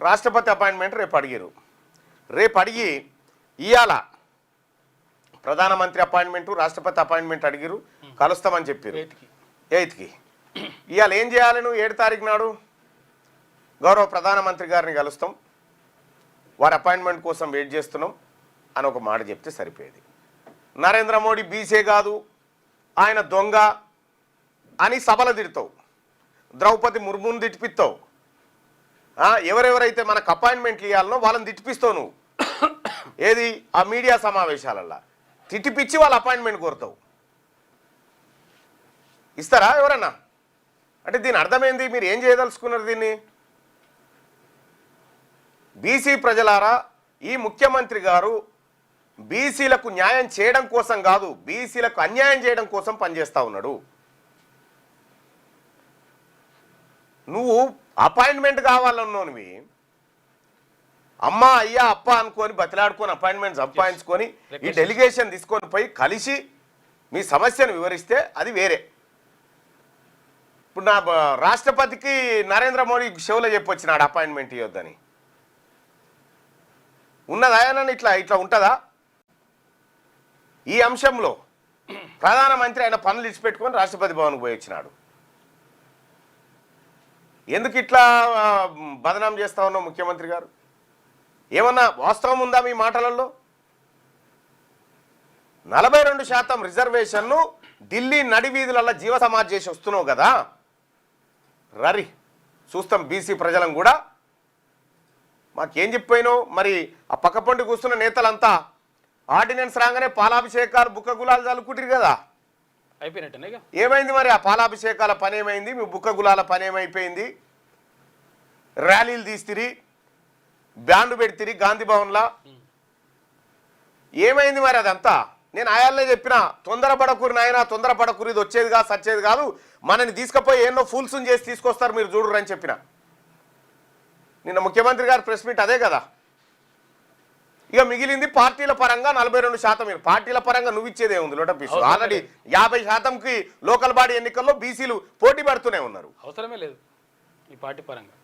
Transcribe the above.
రాష్ట్రపతి అపాయింట్మెంట్ రేపు అడిగారు. రేపు అడిగి ఇవాళ ప్రధానమంత్రి అపాయింట్మెంటు రాష్ట్రపతి అపాయింట్మెంట్ అడిగారు, కలుస్తామని చెప్పారు 8కి. ఇవాళ ఏం చేయాలి? నువ్వు 7 తారీఖు నాడు గౌరవ ప్రధానమంత్రి గారిని కలుస్తాం, వారి అపాయింట్మెంట్ కోసం వెయిట్ చేస్తున్నాం అని ఒక మాట చెప్తే సరిపోయేది. నరేంద్ర మోడీ బీసే కాదు, ఆయన దొంగ అని సభలు తిడతావు, ద్రౌపది ముర్మును తిట్టిపిస్తావు, ఎవరెవరైతే మనకు అపాయింట్మెంట్లు ఇవ్వాలనో వాళ్ళని తిట్టిపిస్తావు నువ్వు. ఏది ఆ మీడియా సమావేశాలల్లో తిట్టిపిచ్చి వాళ్ళ అపాయింట్మెంట్ కోరుతావు. ఇస్తారా ఎవరన్నా? అంటే దీని అర్థమైంది, మీరు ఏం చేయదలుచుకున్నారు దీన్ని? బీసీ ప్రజలారా, ఈ ముఖ్యమంత్రి గారు బీసీలకు న్యాయం చేయడం కోసం కాదు, బీసీలకు అన్యాయం చేయడం కోసం పనిచేస్తూ ఉన్నాడు. నువ్వు అపాయింట్మెంట్ కావాలన్నోనివి అమ్మ అయ్యా అప్ప అనుకొని బతిలాడుకొని అపాయింట్మెంట్ సంపాదించుకొని ఈ డెలిగేషన్ తీసుకొని పోయి కలిసి మీ సమస్యను వివరిస్తే అది వేరే. ఇప్పుడు నా రాష్ట్రపతికి నరేంద్ర మోడీ షోలో చెప్పొచ్చినాడు అపాయింట్మెంట్ ఇవ్వద్దని. ఉన్నదా నన్ను ఇట్లా ఉంటుందా? ఈ అంశంలో ప్రధానమంత్రి ఆయన పనులు ఇచ్చిపెట్టుకొని రాష్ట్రపతి భవన్కి పోయి వచ్చినాడు. ఎందుకు ఇట్లా బదనాం చేస్తా ఉన్నావు ముఖ్యమంత్రి గారు? ఏమన్నా వాస్తవం ఉందా మీ మాటలలో? 42% రిజర్వేషన్ను ఢిల్లీ నడివీధులలో జీవ సమాజ్ చేసి వస్తున్నావు కదా, రరి చూస్తాం బీసీ ప్రజలను కూడా. మాకేం చెప్పిపోయినావు? మరి ఆ పక్కపండి కూర్చున్న నేతలంతా ఆర్డినెన్స్ రాగానే పాలాభిషేకాలు బుక్క గులాలు చల్లుకుంటారు కదా, అయిపోయినట్టు. ఏమైంది మరి? ఆ పాలాభిషేకాల పని ఏమైంది? మీ బుక్క గులాల పని ఏమైపోయింది? ర్యాలీలు తీస్తిరి, బ్యాండు పెడితిరి గాంధీ భవన్లా, ఏమైంది మరి అదంతా? నేను ఆయాలనే చెప్పిన, తొందరపడకూరి నాయన, తొందరపడకూరి, ఇది వచ్చేది కాదు సచ్చేది కాదు, మనని తీసుకుపోయి ఎన్నో ఫూల్స్ని చేసి తీసుకొస్తారు మీరు చూడరు అని చెప్పిన. నిన్న ముఖ్యమంత్రి గారు ప్రెస్ మీట్ అదే కదా. ఇక మిగిలింది పార్టీల పరంగా 42%. మీరు పార్టీల పరంగా నువ్వు ఇచ్చేదే ఉంది లోటపీసు. ఆల్రెడీ 50%కి లోకల్ బాడీ ఎన్నికల్లో బీసీలు పోటీ పడుతూనే ఉన్నారు. అవసరమే లేదు ఈ పార్టీ పరంగా.